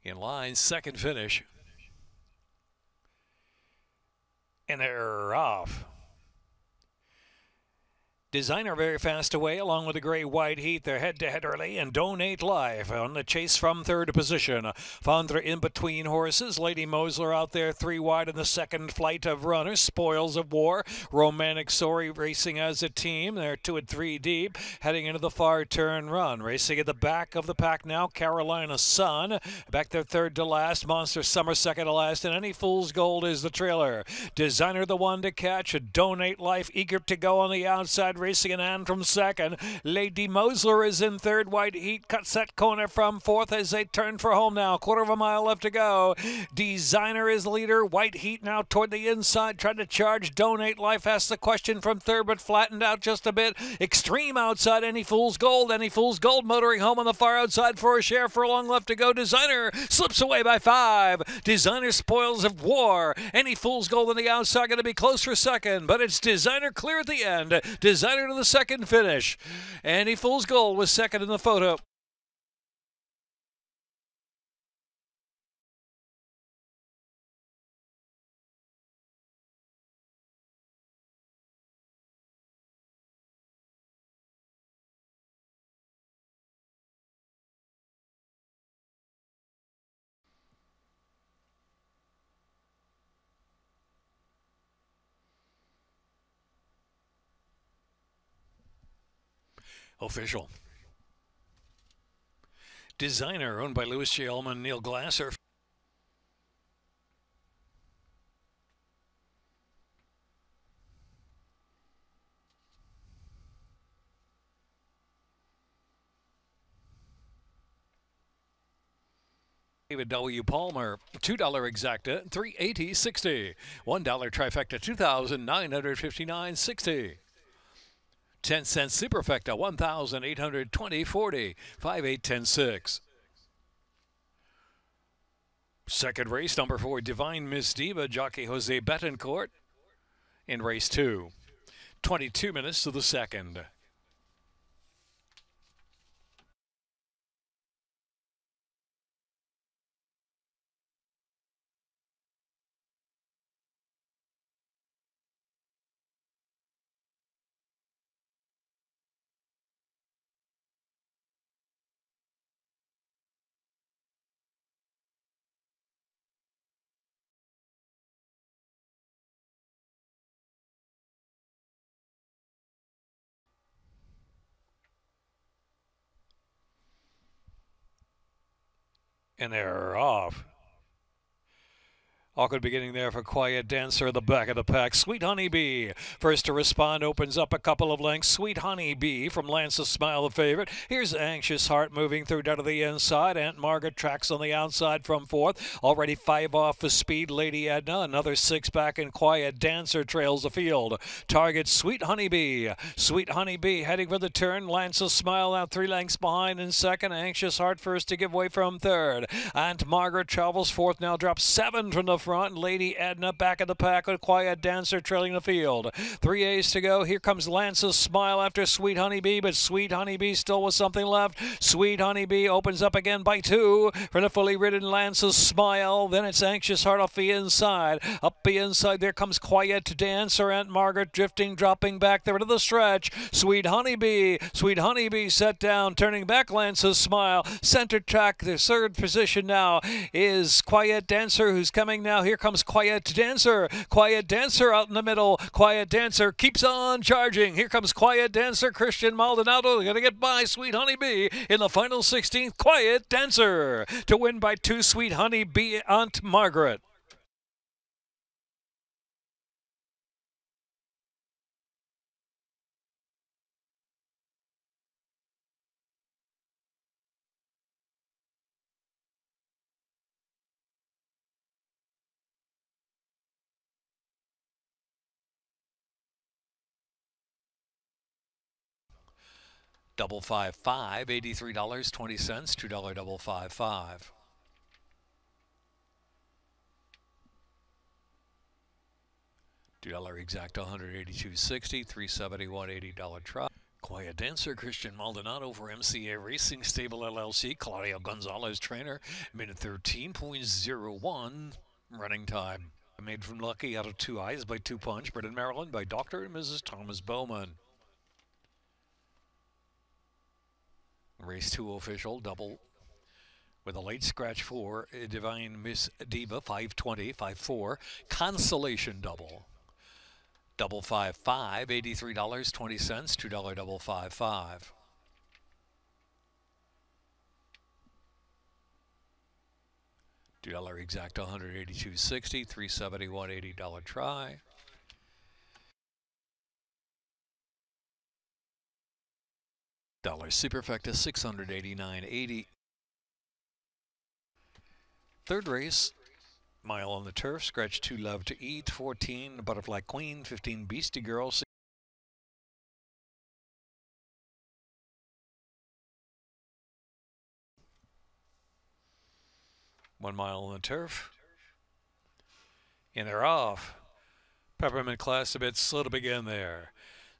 In line, second finish. And they're off. Designer very fast away along with the gray white heat. They're head-to-head early and Donate Life on the chase from third position. Fondra in between horses. Lady Mosler out there 3 wide in the second flight of runners. Spoils of War. Romantic Story racing as a team. They're 2 and 3 deep heading into the far turn run. Racing at the back of the pack now. Carolina Sun back there third to last. Monster Summer second to last. And Any Fool's Gold is the trailer. Designer the one to catch. Donate Life eager to go on the outside. Racing an Antrim second. Lady Mosler is in third. White Heat cuts that corner from fourth as they turn for home now. Quarter of a mile left to go. Designer is leader. White Heat now toward the inside trying to charge. Donate Life asks the question from third but flattened out just a bit. Extreme outside. Any Fool's Gold. Any Fool's Gold motoring home on the far outside for a share. Furlong left to go. Designer slips away by 5. Designer Spoils of War. Any Fool's Gold on the outside going to be close for second, but it's Designer clear at the end. Designer to the second finish. Any Fool's Gold was second in the photo. Official. Designer, owned by Louis J. Ullman, Neil Glasser. David W. Palmer, $2 exacta, $380.60. $1 trifecta, $2,959.60. 10-cent superfecta, $1,820.40. 5810.6. Second race, number 4, Divine Miss Diva, jockey Jose Betancourt in race 2. 22 minutes to the second. And they're off. Awkward beginning there for Quiet Dancer at the back of the pack. Sweet Honeybee, first to respond, opens up a couple of lengths. Sweet Honeybee from Lance's Smile, the favorite. Here's Anxious Heart moving through down to the inside. Aunt Margaret tracks on the outside from fourth. Already 5 off the speed. Lady Edna, another 6 back, and Quiet Dancer trails the field. Target Sweet Honeybee. Sweet Honeybee heading for the turn. Lance's Smile now 3 lengths behind in second. Anxious Heart first to give way from third. Aunt Margaret travels fourth, now drops 7 from the front. Lady Edna back of the pack with Quiet Dancer trailing the field. 3 A's to go. Here comes Lance's Smile after Sweet Honeybee, but Sweet Honeybee still with something left. Sweet Honeybee opens up again by 2 for the fully ridden Lance's Smile. Then it's Anxious Heart off the inside. Up the inside, there comes Quiet Dancer. Aunt Margaret drifting, dropping back there to the stretch. Sweet Honeybee. Sweet Honeybee set down, turning back Lance's Smile. Center track, the third position now is Quiet Dancer, who's coming now. Here comes Quiet Dancer. Quiet Dancer out in the middle. Quiet Dancer keeps on charging. Here comes Quiet Dancer. Christian Maldonado going to get by Sweet Honeybee in the final 16th. Quiet Dancer to win by 2. Sweet Honeybee, Aunt Margaret. Double 5-5, $83.20, $2 double 5-5. $2 exact, $182.60, $371.80 try. Quiet Dancer, Christian Maldonado for MCA Racing Stable LLC. Claudio Gonzalez, trainer. Minute 13.01 running time. Made from Lucky out of Two Eyes by Two Punch. Bred in Maryland by Dr. and Mrs. Thomas Bowman. Race 2 official, double with a late scratch for Divine Miss Diva, 520, 5-4. Consolation double. Double 5-5, $83.20, $2 double 5-5. $2 exact, $182.60, $371, $80 try. Dollar Superfecta, $689.80. Third race, Mile on the Turf, scratch 2 Love to Eat, 14 Butterfly Queen, 15 Beastie Girl, 1 Mile on the Turf. And they're off. Peppermint Class a bit slow to begin there.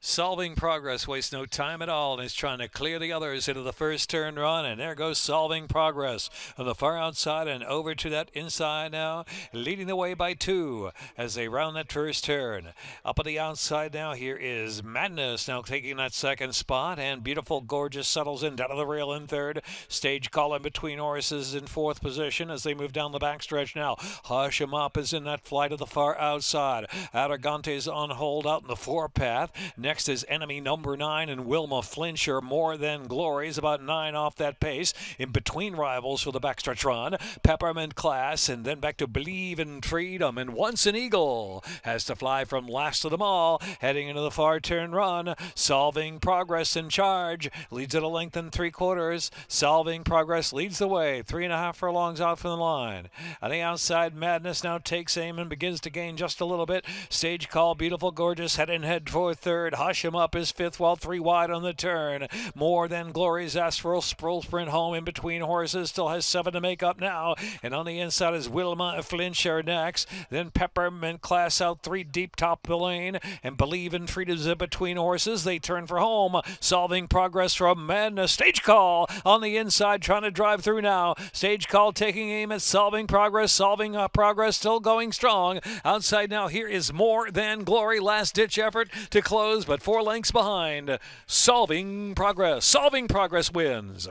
Solving Progress wastes no time at all and is trying to clear the others into the first turn run. And there goes Solving Progress on the far outside and over to that inside now, leading the way by 2 as they round that first turn. Up on the outside now, here is Madness now taking that second spot, and Beautiful Gorgeous settles in down to the rail in third. Stage Call in between horses in fourth position as they move down the backstretch now. Hush 'em Up is in that fly to the far outside. Aragante's on hold out in the forepath. Next is Enemy number 9 and Wilma Flincher. More Than Glory is about 9 off that pace. In between rivals for the backstretch run, Peppermint Class, and then back to Believe in Freedom. And Once an Eagle has to fly from last of them all, heading into the far turn run. Solving Progress in charge, leads at a length and 3/4. Solving Progress leads the way, 3.5 furlongs out from the line. On the outside, Madness now takes aim and begins to gain just a little bit. Stage Call, Beautiful Gorgeous head and head for third. Hush 'em Up is fifth, while 3 wide on the turn. More Than Glory's Astral Sprint home in between horses, still has 7 to make up now. And on the inside is Wilma Flincher next. Then Peppermint Class out 3 deep top the lane. And Believe in Freedom's in between horses. They turn for home. Solving Progress from Madness. Stage Call on the inside trying to drive through now. Stage Call taking aim at Solving Progress. Solving Progress still going strong. Outside now, here is More Than Glory. Last ditch effort to close, but 4 lengths behind. Solving Progress. Solving Progress wins.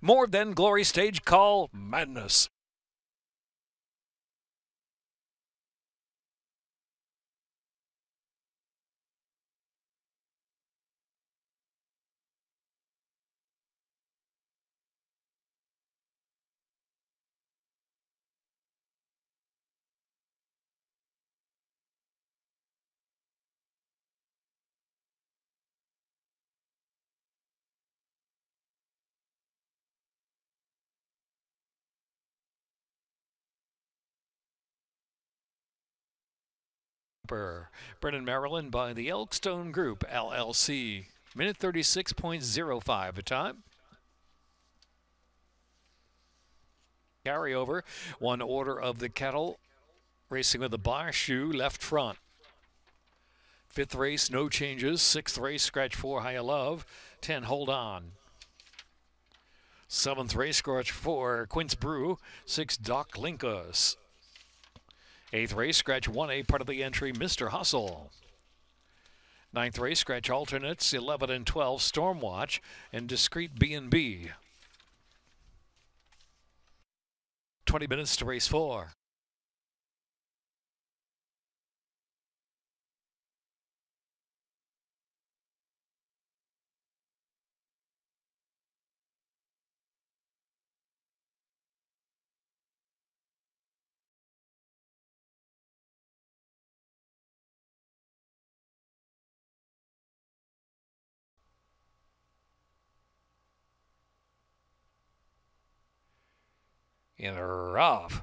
More Than Glory, Stage Call, Madness. Bred in Maryland by the Elkstone Group, LLC. Minute 36.05 the time. Carryover, 1 Order of the Kettle, racing with the bar shoe left front. 5th race, no changes. 6th race, scratch 4, High Love. 10, Hold On. 7th race, scratch 4, Quince Brew. 6, Doc Linkus. 8th race, scratch 1A, part of the entry, Mr. Hustle. 9th race, scratch alternates, 11 and 12, Stormwatch, and Discreet B&B. 20 minutes to race 4. And they're off.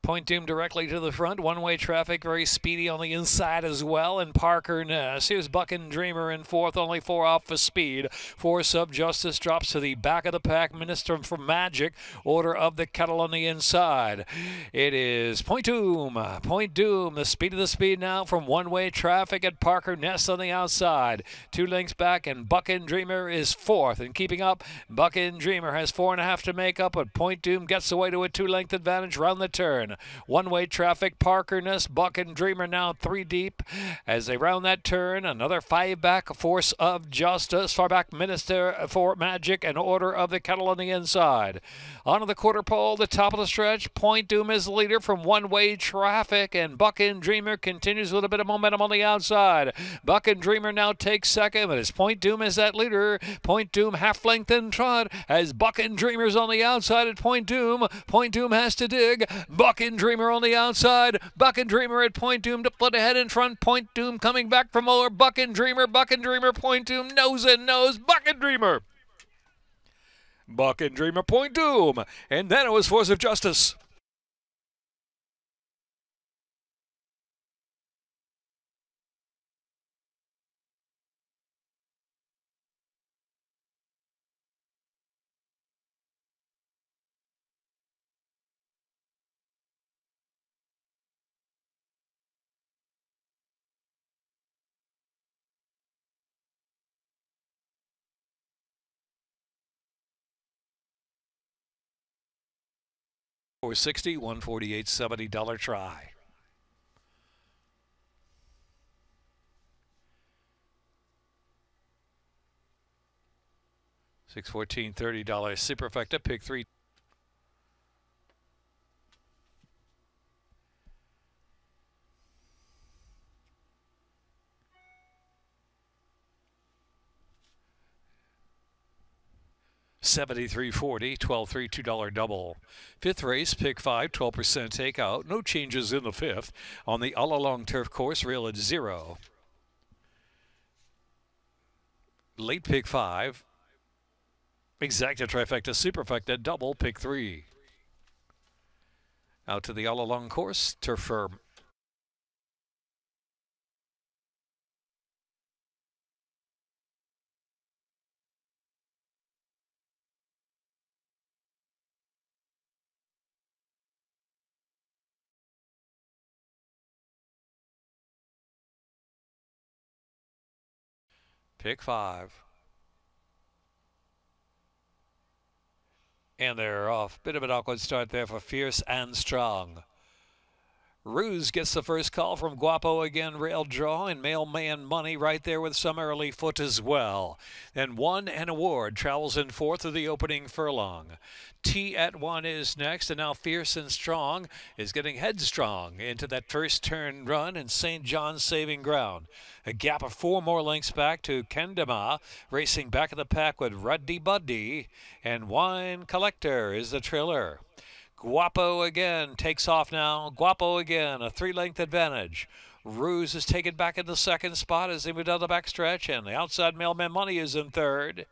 Point Doom directly to the front. One-way traffic, very speedy on the inside as well. And Parker Ness. Here's Buckin' Dreamer in fourth, only 4 off for speed. Force of Justice drops to the back of the pack. Minister from Magic. Order of the Kettle on the inside. It is Point Doom. Point Doom, the speed of the speed now from one-way traffic at Parker Ness on the outside. 2 lengths back, and Buckin' Dreamer is fourth. And keeping up, Buckin' Dreamer has 4.5 to make up, but Point Doom gets away to a 2-length advantage round the turn. One-way traffic, Parker Ness, Buckin' Dreamer now 3 deep as they round that turn. Another 5 back, Force of Justice, far back Minister for Magic, and Order of the Kettle on the inside. Onto the quarter pole, the top of the stretch. Point Doom is the leader from one-way traffic, and Buckin' Dreamer continues with a bit of momentum on the outside. Buckin' Dreamer now takes second, but as Point Doom is that leader. Point Doom half-length in trot as Buckin' Dreamer's on the outside at Point Doom. Point Doom has to dig. Buckin' Dreamer on the outside. Buckin' Dreamer at Point Doom to put ahead in front. Point Doom coming back from lower. Buckin' Dreamer, Point Doom, nose and nose. Buckin' Dreamer. Buckin' Dreamer, Point Doom. And then it was Force of Justice. $460, $148, $70 try. $614, $30 superfecta, pick 3. $73.40, 12-3, $2 double. Fifth race, pick 5, 12% takeout. No changes in the fifth. On the all along turf course, rail at 0. Late pick 5. Exacta trifecta, superfecta, double, pick 3. Out to the all along course, turf firm. Pick 5. And they're off. Bit of an awkward start there for Fierce and Strong. Ruse gets the first call from Guapo again, rail draw, and Mailman Money right there with some early foot as well. Then One and Award travels in fourth of the opening furlong. T at 1 is next, and now Fierce and Strong is getting headstrong into that first turn run, and St. John's saving ground. A gap of 4 more lengths back to Kendama, racing back of the pack with Ruddy Buddy, and Wine Collector is the trailer. Guapo again takes off now. Guapo again, a 3-length advantage. Ruse is taken back in the second spot as they move down the backstretch, and the outside Mailman Money is in third.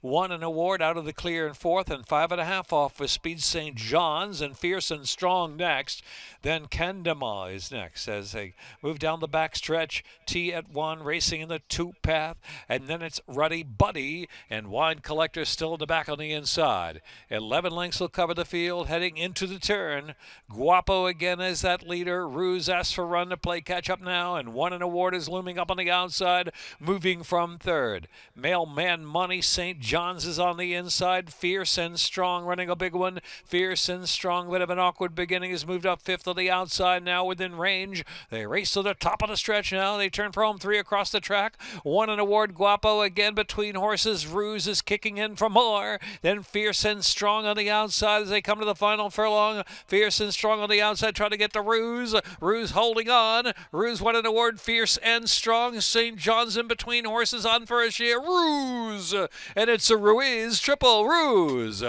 One an Award out of the clear in fourth, and 5.5 off with Speed St. John's, and Fierce and Strong next. Then Kendama is next as they move down the backstretch. T at 1 racing in the 2 path, and then it's Ruddy Buddy and Wine Collector still in the back on the inside. 11 lengths will cover the field heading into the turn. Guapo again is that leader. Ruse asks for run to play catch up now, and One an Award is looming up on the outside, moving from third. Mailman Money, St. John's is on the inside. Fierce and Strong running a big one. Fierce and Strong, bit of an awkward beginning, has moved up fifth on the outside now within range. They race to the top of the stretch now. They turn for home 3 across the track. One an Award, Guapo again between horses. Ruse is kicking in for more. Then Fierce and Strong on the outside as they come to the final furlong. Fierce and Strong on the outside trying to get to Ruse. Ruse holding on. Ruse won an Award, Fierce and Strong. St. John's in between horses on for a share. Ruse! And it's a Ruiz triple Ruse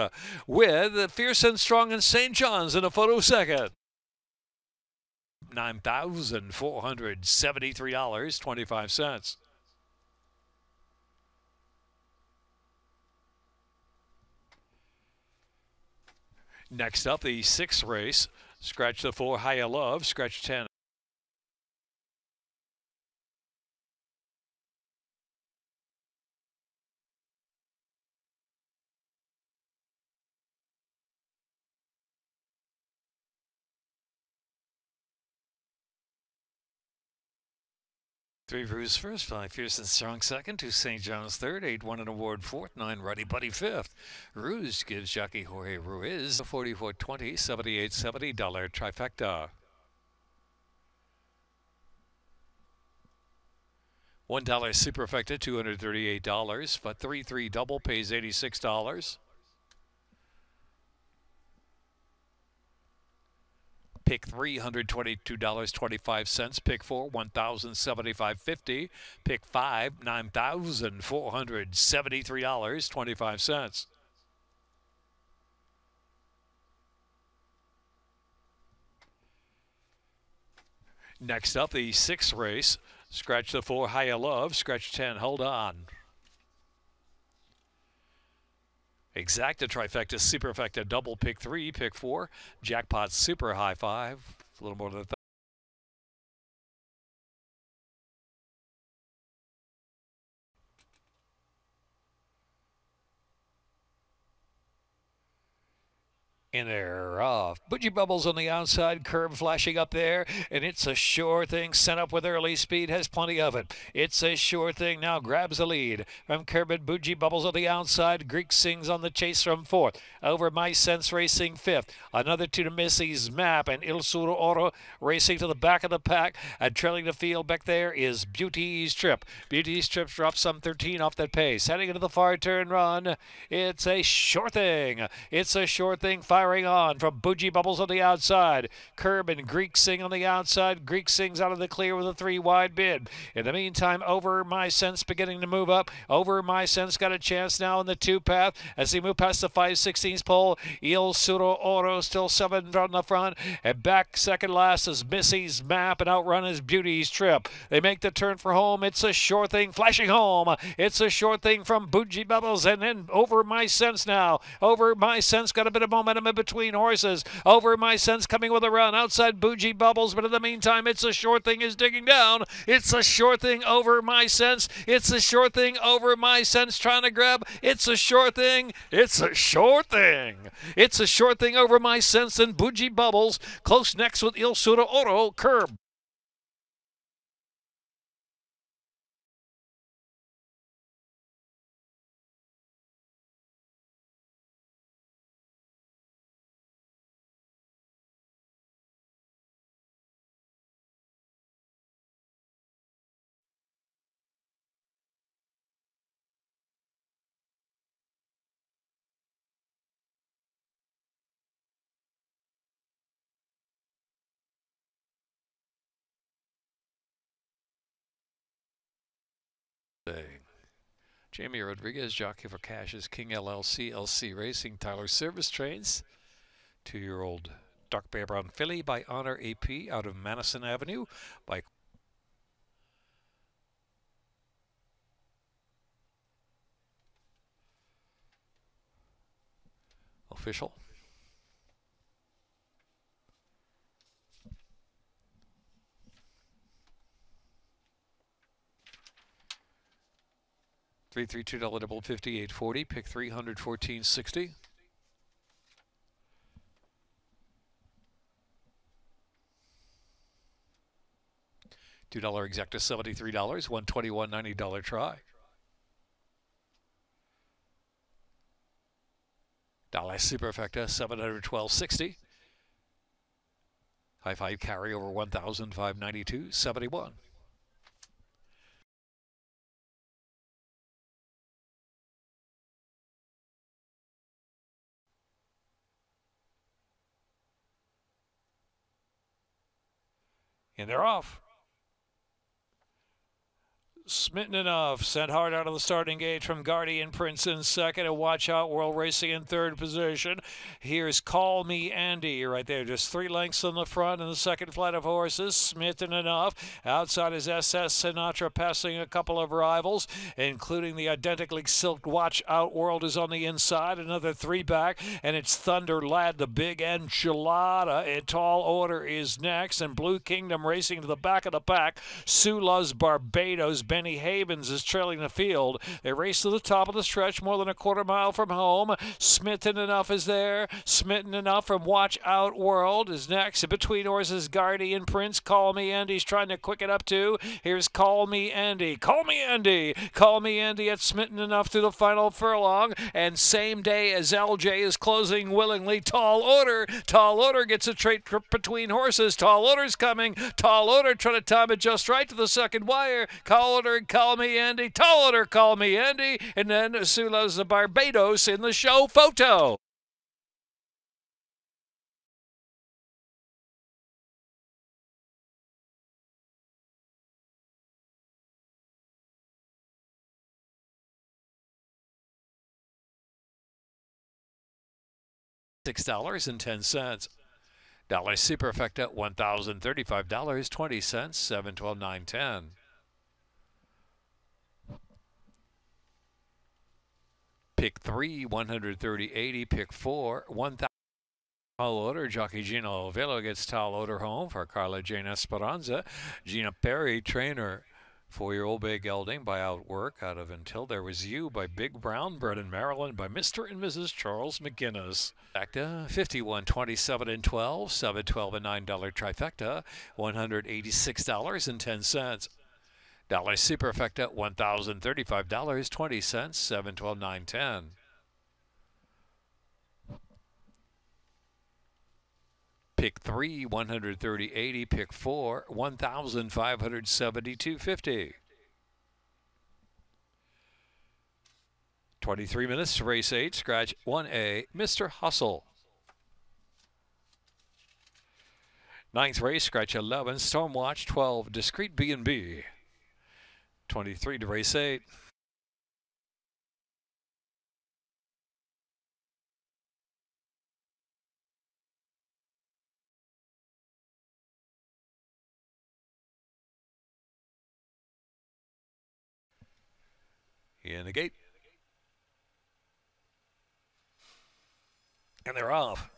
with Fierce and Strong and St. John's in a photo second. $9,473.25. Next up, the 6th race. Scratch the 4, Higher Love. Scratch 10. Three Bruce first, 5 Fierce and Strong second, 2 St. John's third, 8 Won and Award fourth, 9 Ruddy Buddy fifth. Rouge gives jockey Jorge Ruiz 44.20, $78.70 trifecta. $1 superfecta, $238, but 3-3 double pays $86. Pick 3, $122.25. Pick 4, $1,075.50. Pick 5, $9,473.25. Next up, the 6th race. Scratch the 4, Higher Love. Scratch 10, Hold On. Exacta trifecta, superfecta, double, pick 3, pick 4, jackpot super high 5, a little more than and they're off. Bougie Bubbles on the outside, curve flashing up there, and it's a sure thing. Sent up with early speed, has plenty of it. It's a sure thing now, grabs the lead from Curb and Bougie Bubbles on the outside. Greek Sings on the chase from 4th. Over My Sense racing 5th. Another 2 to Missy's Map, and Il Suro Oro racing to the back of the pack. And trailing the field back there is Beauty's Trip. Beauty's Trip drops some 13 off that pace. Heading into the far turn run. It's a sure thing. It's a sure thing. Firing on from Bougie Bubbles on the outside. Curb and Greek Sing on the outside. Greek Sings out of the clear with a 3 wide bid. In the meantime, Over My Sense beginning to move up. Over My Sense got a chance now in the 2 path as he moved past the 5/16 pole. Il Suro Oro still 7 from the front. And back second last is Missy's Map, and outrun is Beauty's Trip. They make the turn for home. It's a sure thing flashing home. It's a sure thing from Bougie Bubbles, and then Over My Sense now. Over My Sense got a bit of momentum in between horses. Over My Sense coming with a run outside Bougie Bubbles, but in the meantime, It's a Sure Thing is digging down. It's a sure thing Over My Sense. It's a sure thing Over My Sense trying to grab. It's a sure thing. It's a sure thing. It's a sure thing Over My Sense and Bougie Bubbles. Close next with Il Suro Oro, Curb. Jamie Rodriguez, jockey for Cash's King LLC, LC Racing, Tyler Service Trains. 2-year-old Dark Bear Brown filly by Honor AP out of Madison Avenue by official. $332 double 58.40. Pick 314.60. $2 exacta $73. $121.90 try. $1 superfecta $712.60. High 5 carry over $1,592.71. And they're off. Smitten Enough sent hard out of the starting gate from Guardian Prince in second, and Watch Out World Racing in third position. Here's Call Me Andy right there, just 3 lengths on the front in the second flight of horses. Smitten Enough. Outside is SS Sinatra, passing a couple of rivals, including the identically silked Watch Out World is on the inside. Another 3 back, and it's Thunder Lad, the big enchilada. In tall order is next, and Blue Kingdom racing to the back of the pack. Sula's Barbados. Benny Havens is trailing the field. They race to the top of the stretch, more than a quarter mile from home. Smitten Enough is there. Smitten Enough from Watch Out World is next. In between horses, Guardian Prince. Call Me Andy's trying to quick it up too. Here's Call Me Andy. Call Me Andy. Call Me Andy at Smitten Enough through the final furlong. And same day as LJ is closing willingly. Tall Order. Tall Order gets a trade trip between horses. Tall Order's coming. Tall Order trying to time it just right to the second wire. Tall Order, Call Me Andy. Tall Order, Call Me Andy. And then Sula's the Barbados in the show photo. $6.10. Dollar Superfecta $1,035.20. 712 910. Pick 3 130.80. Pick 4 1,000. Tall Order. Jockey Gino Velo gets Tall Order home for Carla Jane Esperanza. Gina Perry, trainer. 4-year-old Bay Gelding by Outwork, out of Until There Was You by Big Brown, bred in Maryland by Mr. and Mrs. Charles McGinnis. Trifecta, 51, 27, and 12, 7, 12, and $9 trifecta, $186.10. Dollar Superfecta, $1,035.20, 7, 12, 9, 10. Pick 3 130.80. Pick 4 $1,572.50. 23 minutes to race 8. Scratch 1A. Mr. Hustle. 9th race. Scratch 11. Stormwatch 12. Discreet B&B. 23 to race 8. In the gate. And they're off.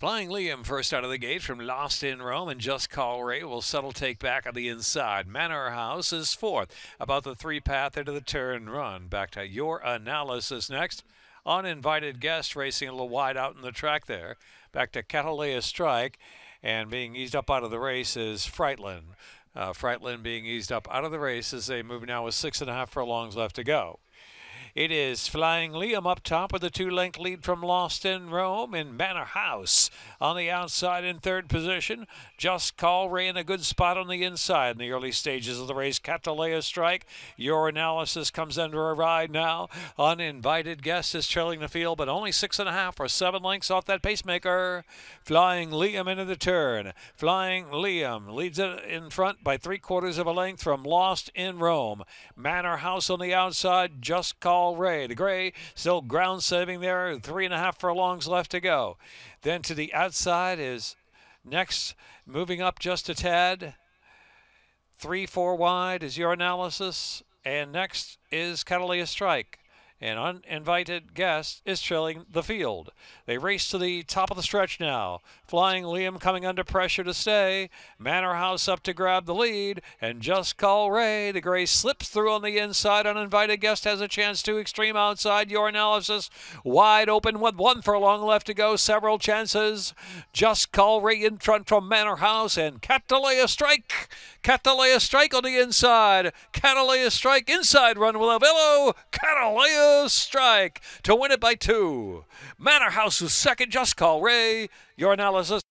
Flying Liam first out of the gate from Lost in Rome, and Just Call Ray will settle take back on the inside. Manor House is 4th. About the 3 path into the turn run. Back to Your Analysis next. Uninvited Guest racing a little wide out in the track there. Back to Catalea Strike, and being eased up out of the race is Frightlin. Frightlin being eased up out of the race as they move now with 6.5 furlongs left to go. It is Flying Liam up top with a 2-length lead from Lost in Rome, in Manor House on the outside in 3rd position. Just Call Ray in a good spot on the inside in the early stages of the race. Catalea Strike. Your Analysis comes under a ride now. Uninvited Guest is trailing the field, but only 6.5 or 7 lengths off that pacemaker. Flying Liam into the turn. Flying Liam leads it in front by 3/4 of a length from Lost in Rome. Manor House on the outside. Just Call Ray. The gray still ground saving there. 3.5 furlongs left to go. Then to the outside is next, moving up just a tad. 3-4 wide is Your Analysis. And next is Catalea Strike. An Uninvited Guest is trailing the field. They race to the top of the stretch now. Flying Liam coming under pressure to stay. Manor House up to grab the lead. And Just Call Ray. The gray slips through on the inside. Uninvited Guest has a chance to extreme outside. Your Analysis wide open with 1 furlong left to go. Several chances. Just Call Ray in front from Manor House. And Catalea Strike. Catalea Strike on the inside. Catalea Strike inside run with Avello. Catalea Strike to win it by 2. Manor House is second. Just Call Ray. Your Analysis.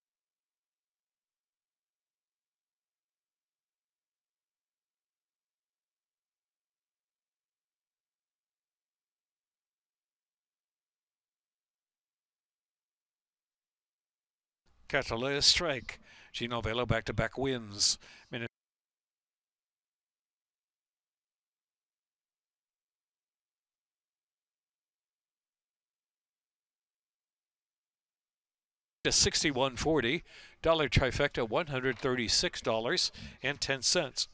Catalea Strike. Gino Velo back-to-back wins. trifecta $61.40. Dollar trifecta $136.10.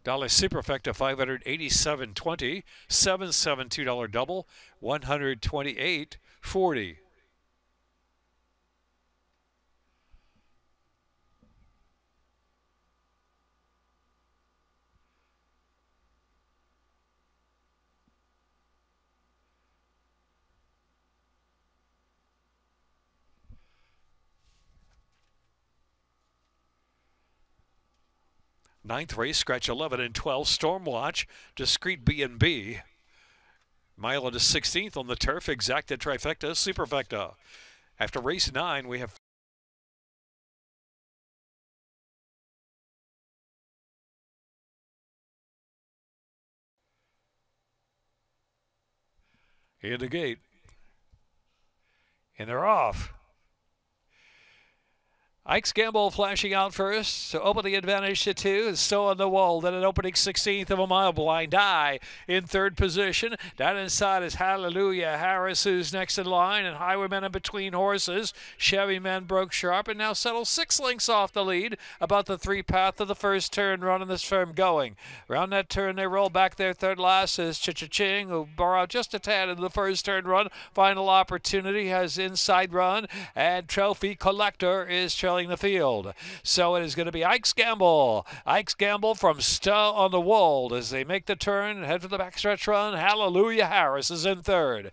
Dollar superfecta $587.20. 7-7 $2 double $128.40. Ninth race, scratch 11 and 12, Stormwatch, Discreet B&B. Mile into 16th on the turf, exacta trifecta, superfecta. After race 9, we have in the gate. And they're off. Ike's Gamble flashing out first to open the advantage to 2. It's still on the wall. Then an opening 16th of a mile. Blind Eye in 3rd position. Down inside is Hallelujah Harris, who's next in line, and Highwayman in between horses. Chevy Man broke sharp and now settles 6 lengths off the lead. About the 3 path of the first turn, running this firm going. Around that turn, they roll back their third last is Cha-Cha-Ching, who bore out just a tad in the first turn run. Final opportunity has inside run, and Trophy Collector is trailing the field. So it is going to be Ike's Gamble. Ike's Gamble from Stowe on the Wold as they make the turn and head for the backstretch run. Hallelujah Harris is in 3rd.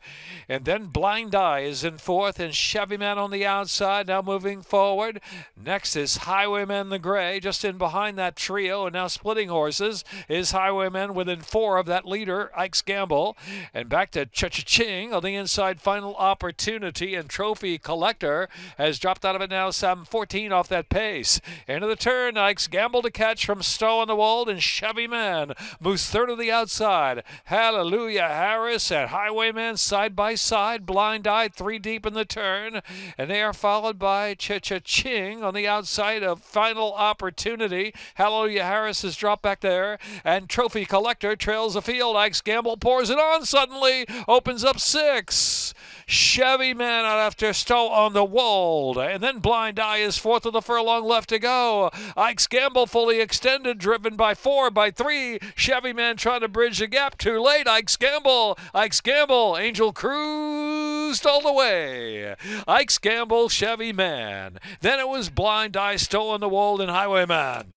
And then Blind Eye is in 4th, and Chevy Man on the outside now moving forward. Next is Highwayman the Gray just in behind that trio, and now splitting horses is Highwayman within 4 of that leader, Ike's Gamble. And back to Cha-Cha-Ching on the inside. Final opportunity, and Trophy Collector has dropped out of it now, some 14 off that pace. Into the turn, Ike's Gamble to catch from Stowe on the Wold, and Chevy Man moves 3rd of the outside. Hallelujah Harris and Highwayman side by side. Blind Eye 3 deep in the turn, and they are followed by Cha-Cha-Ching on the outside of Final Opportunity. Hallelujah Harris has dropped back there, and Trophy Collector trails the field. Ike's Gamble pours it on suddenly, opens up 6. Chevy Man out after Stowe on the Wold, and then Blind Eye is 4th of the furlong left to go. Ike's Gamble fully extended, driven by 4, by 3. Chevy Man trying to bridge the gap, too late. Ike's Gamble, Angel cruised all the way. Ike's Gamble, Chevy Man. Then it was Blind Eye, Stowe on the Wold, and Highwayman.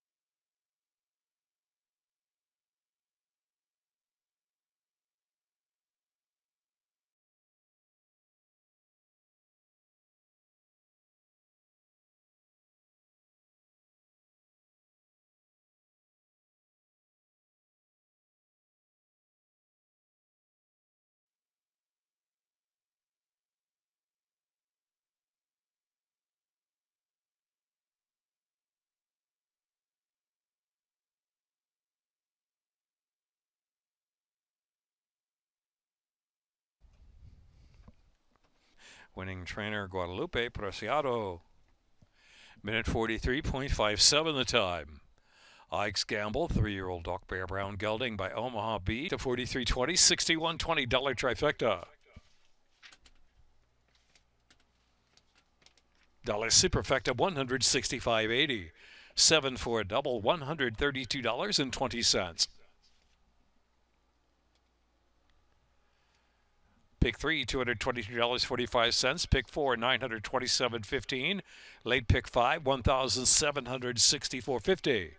Winning trainer Guadalupe Preciado. Minute 43.57 the time. Ike's Gamble, 3-year-old Doc Bear Brown gelding by Omaha B to 43.20, $61.20 trifecta. Dollar superfecta $165.80. 7 for a double $132.20. Pick 3, $222.45. Pick 4, $927.15. Late pick 5, $1,764.50.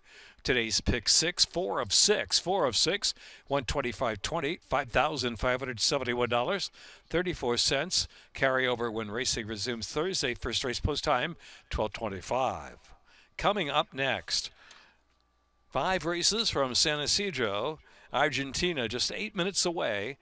Today's pick 6, 4 of 6, $125.20, $5,571, 34 cents. Carryover when racing resumes Thursday. First race post time, 12:25. Coming up next, 5 races from San Isidro, Argentina, just 8 minutes away.